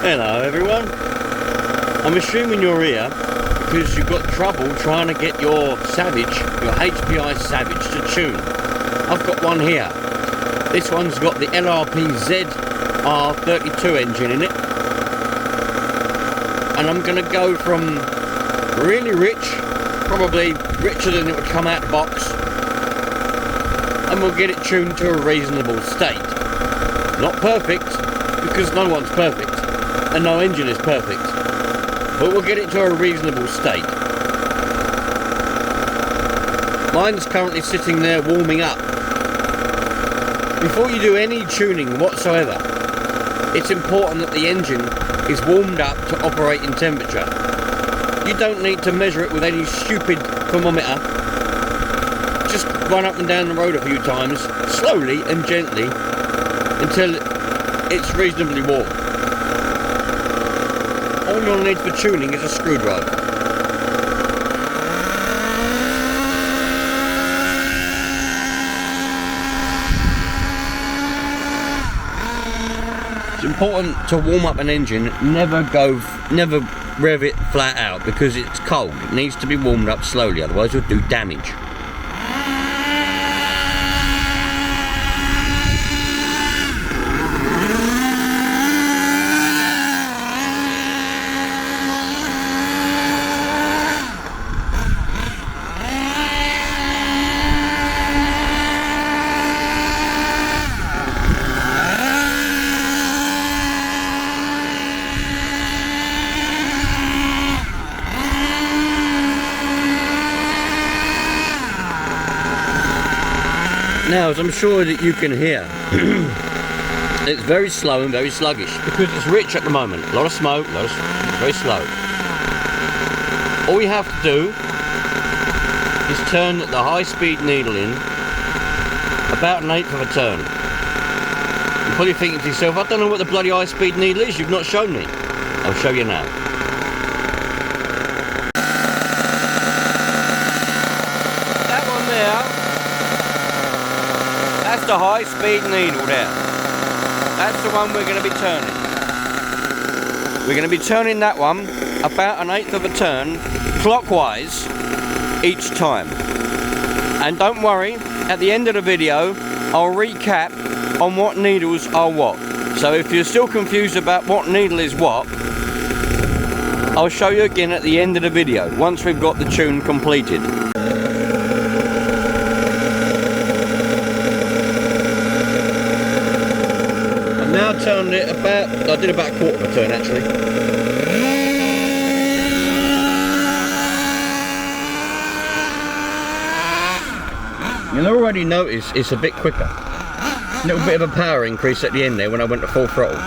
Hello everyone. I'm assuming you're here because you've got trouble trying to get your Savage, your HPI Savage to tune. I've got one here. This one's got the LRP ZR32 engine in it. And I'm going to go from really rich, probably richer than it would come out box, and we'll get it tuned to a reasonable state. Not perfect, because no one's perfect, and no engine is perfect, but we'll get it to a reasonable state. Mine's currently sitting there warming up. Before you do any tuning whatsoever, it's important that the engine is warmed up to operating temperature. You don't need to measure it with any stupid thermometer. Just run up and down the road a few times, slowly and gently, until it's reasonably warm. All you'll need for tuning is a screwdriver. It's important to warm up an engine, never rev it flat out because it's cold. It needs to be warmed up slowly, otherwise you'll do damage. Now, as I'm sure that you can hear, it's very slow and very sluggish because it's rich at the moment. A lot of smoke, very slow. All we have to do is turn the high-speed needle in about 1/8 of a turn. You're probably thinking to yourself, I don't know what the bloody high-speed needle is, you've not shown me. I'll show you now. That one there, that's the high-speed needle there. That's the one we're going to be turning. We're going to be turning that one about 1/8 of a turn clockwise each time. And don't worry, at the end of the video I'll recap on what needles are what. So if you're still confused about what needle is what, I'll show you again at the end of the video once we've got the tune completed. Now turned it about, I did about 1/4 of a turn actually. You'll already notice it's a bit quicker. A little bit of a power increase at the end there when I went to full throttle.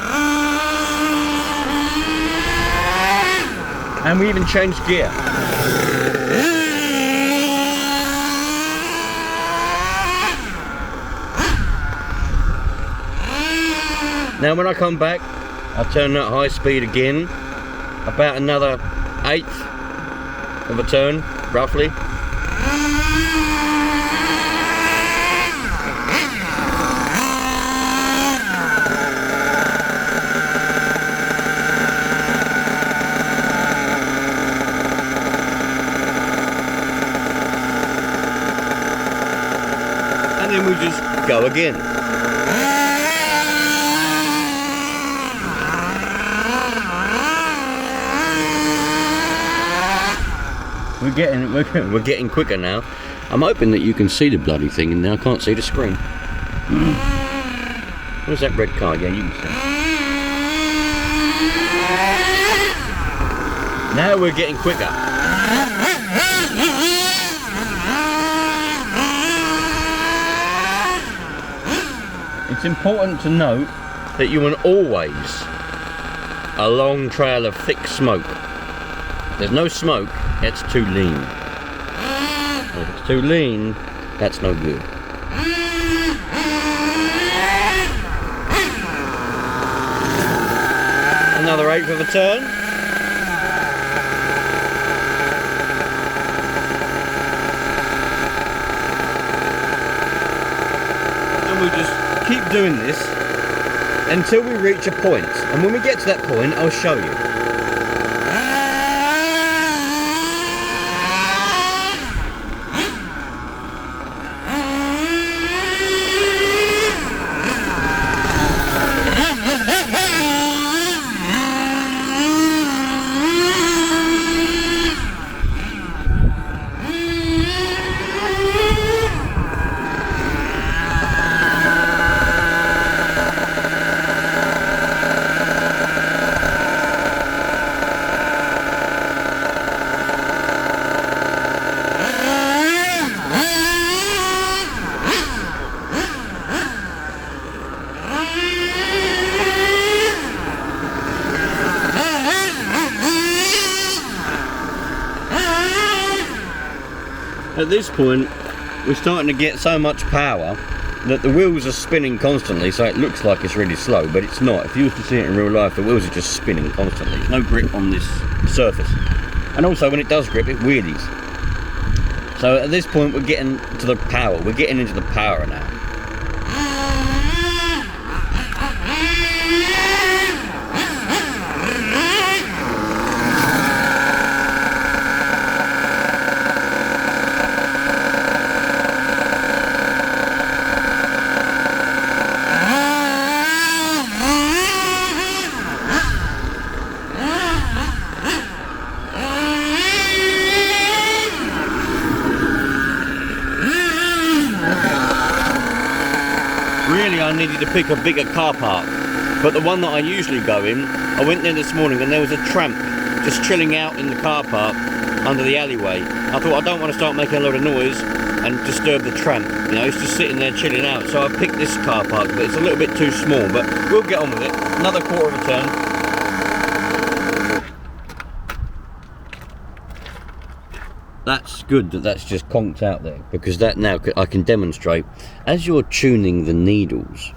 And we even changed gear. Now when I come back, I'll turn that high speed again, about another 1/8 of a turn, roughly. And then we just go again. We're getting quicker now. I'm hoping that you can see the bloody thing in there. I can't see the screen. Where's that red car? Yeah, you can see. Now we're getting quicker. It's important to note that you want always a long trail of thick smoke. If there's no smoke, it's too lean. If it's too lean, that's no good. Another 1/8 of a turn. And we'll just keep doing this until we reach a point, and when we get to that point I'll show you. At this point, we're starting to get so much power that the wheels are spinning constantly, so it looks like it's really slow, but it's not. If you was to see it in real life, the wheels are just spinning constantly. There's no grip on this surface. And also, when it does grip, it wheelies. So at this point, we're getting to the power. We're getting into the power now. Really, I needed to pick a bigger car park, but the one that I usually go in, I went there this morning and there was a tramp just chilling out in the car park under the alleyway. I thought, I don't want to start making a lot of noise and disturb the tramp, you know, he's just sitting there chilling out. So I picked this car park, but it's a little bit too small, but we'll get on with it. Another quarter of a turn. That's good that that's just conked out there, because that now I can demonstrate. As you're tuning the needles,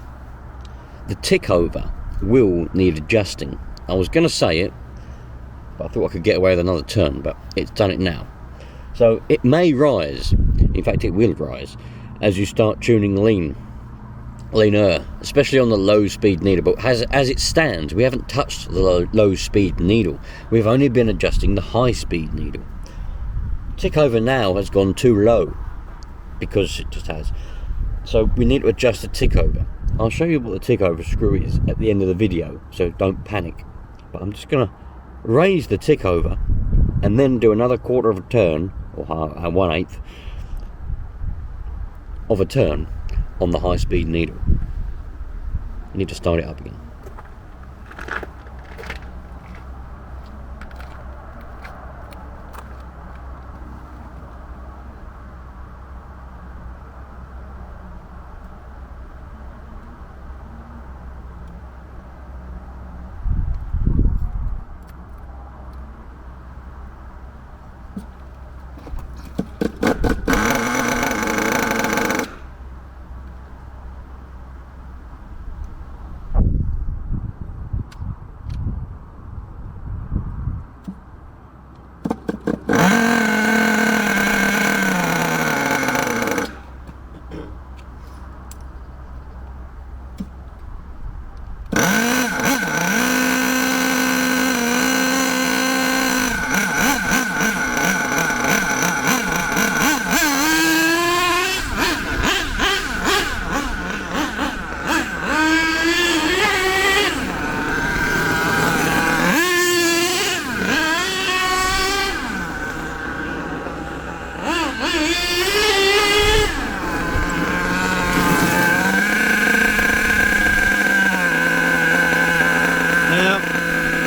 the tick over will need adjusting. I was going to say it, but I thought I could get away with another turn, but it's done it now. So it may rise, in fact it will rise, as you start tuning leaner, especially on the low speed needle. But as it stands, we haven't touched the low speed needle. We've only been adjusting the high speed needle. Tick over now has gone too low, because it just has. So we need to adjust the tick over. I'll show you what the tick over screw is at the end of the video, so don't panic. But I'm just going to raise the tick over and then do another quarter of a turn, or 1/8 of a turn on the high speed needle. You need to start it up again.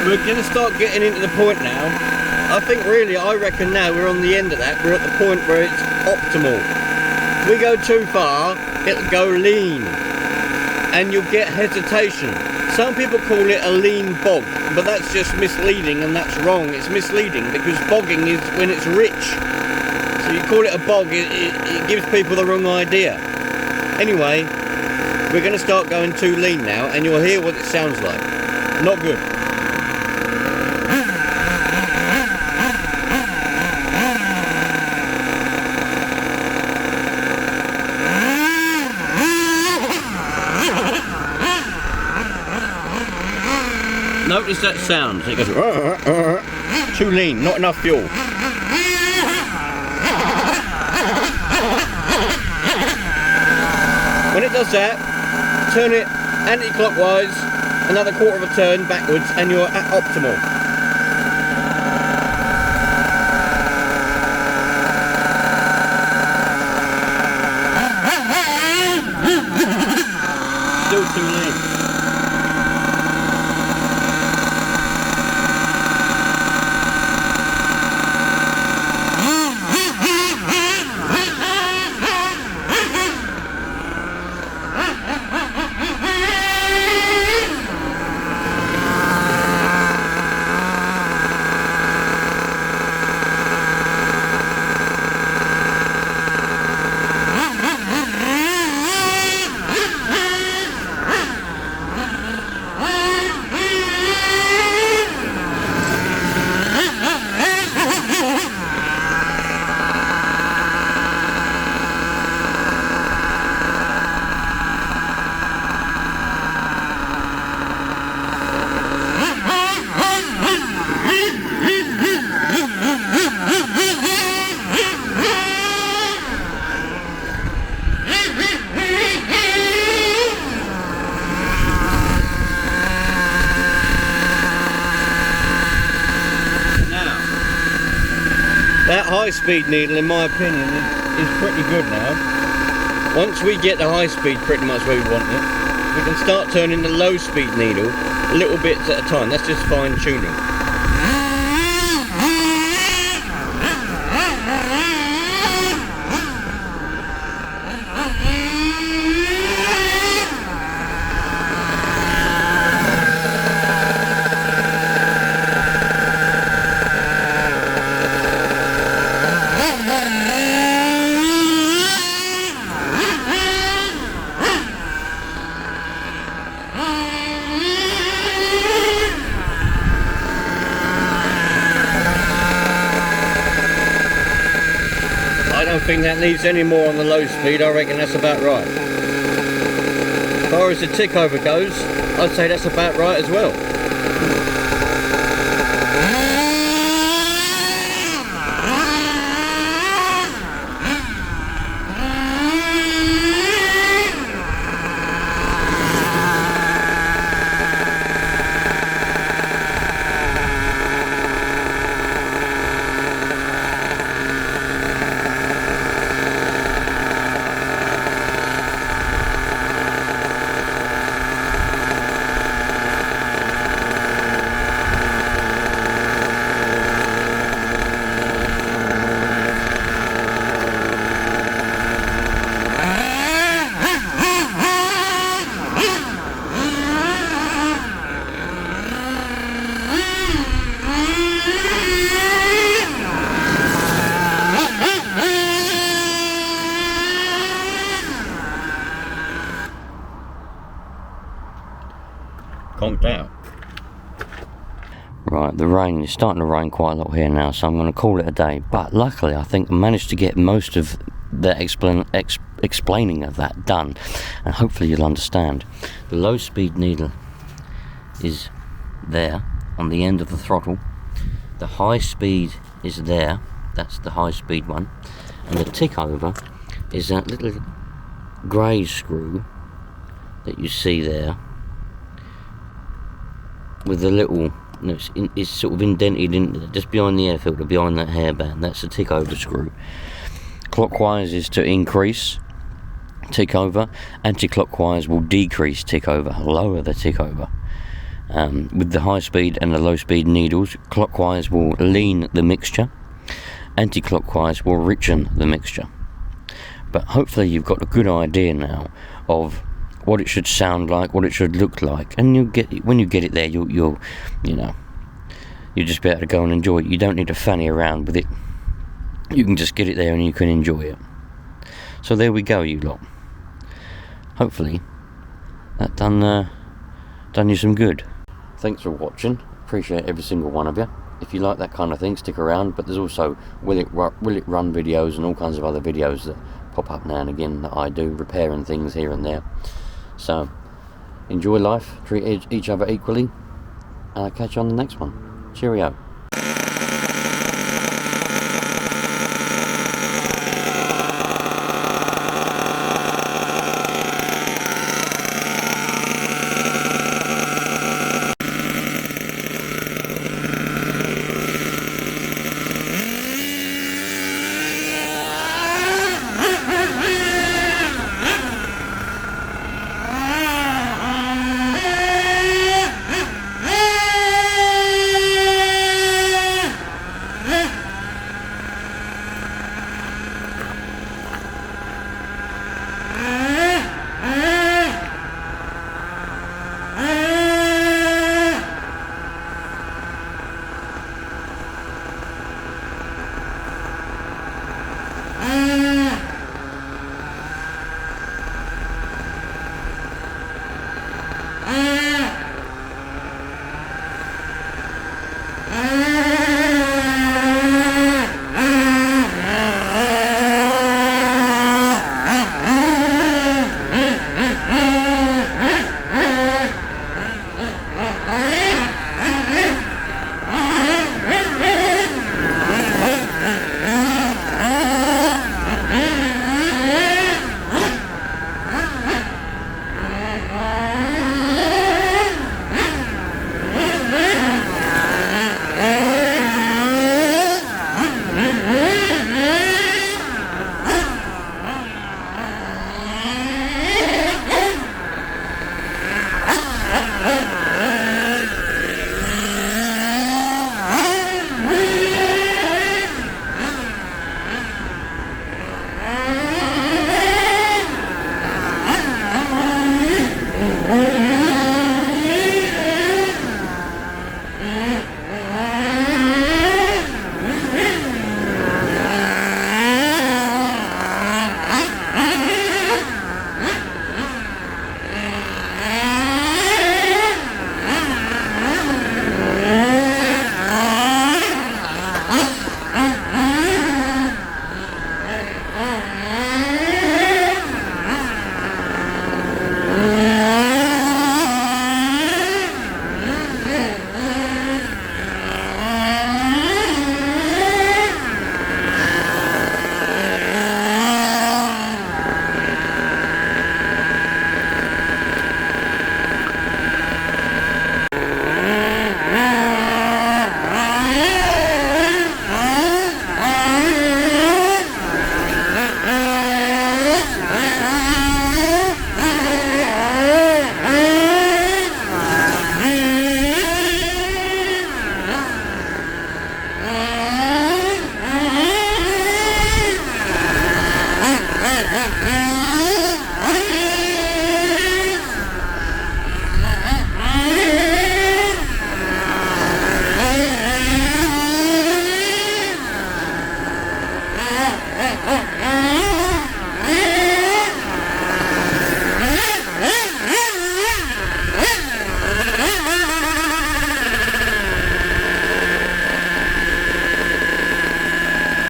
We're going to start getting into the point now. I reckon now we're on the end of that. We're at the point where it's optimal. If we go too far, it'll go lean, and you'll get hesitation. Some people call it a lean bog, but that's just misleading, and that's wrong. It's misleading because bogging is when it's rich. So you call it a bog, it gives people the wrong idea. Anyway, we're going to start going too lean now, and you'll hear what it sounds like. Not good. Notice that sound. It goes too lean, not enough fuel. When it does that, turn it anti-clockwise, another quarter of a turn backwards, and you're at optimal. Still too lean. That high-speed needle, in my opinion, is pretty good now. Once we get the high speed pretty much where we want it, we can start turning the low-speed needle little bits at a time. That's just fine-tuning. I don't think that needs any more on the low speed. I reckon that's about right. As far as the tick over goes, I'd say that's about right as well. Conked out. Right, the rain is starting to rain quite a lot here now, so I'm going to call it a day. But luckily, I think I managed to get most of the explaining of that done, and hopefully you'll understand. The low speed needle is there on the end of the throttle. The high speed is there. That's the high speed one, and the tick over is that little grey screw that you see there, with the little, it's sort of indented in just behind the air filter, behind that hairband. That's the tick over screw. Clockwise is to increase tick over, anti-clockwise will decrease tick over, lower the tick over. With the high speed and the low speed needles, clockwise will lean the mixture, anti-clockwise will richen the mixture. But hopefully you've got a good idea now of what it should sound like, what it should look like, and you'll get, when you get it there, you'll just be able to go and enjoy it. You don't need to fanny around with it. You can just get it there and you can enjoy it. So there we go, you lot. Hopefully that done you some good. Thanks for watching. Appreciate every single one of you. If you like that kind of thing, stick around. But there's also will it run videos and all kinds of other videos that pop up now and again that I do, repairing things here and there. So enjoy life, treat each other equally, and I'll catch you on the next one. Cheerio.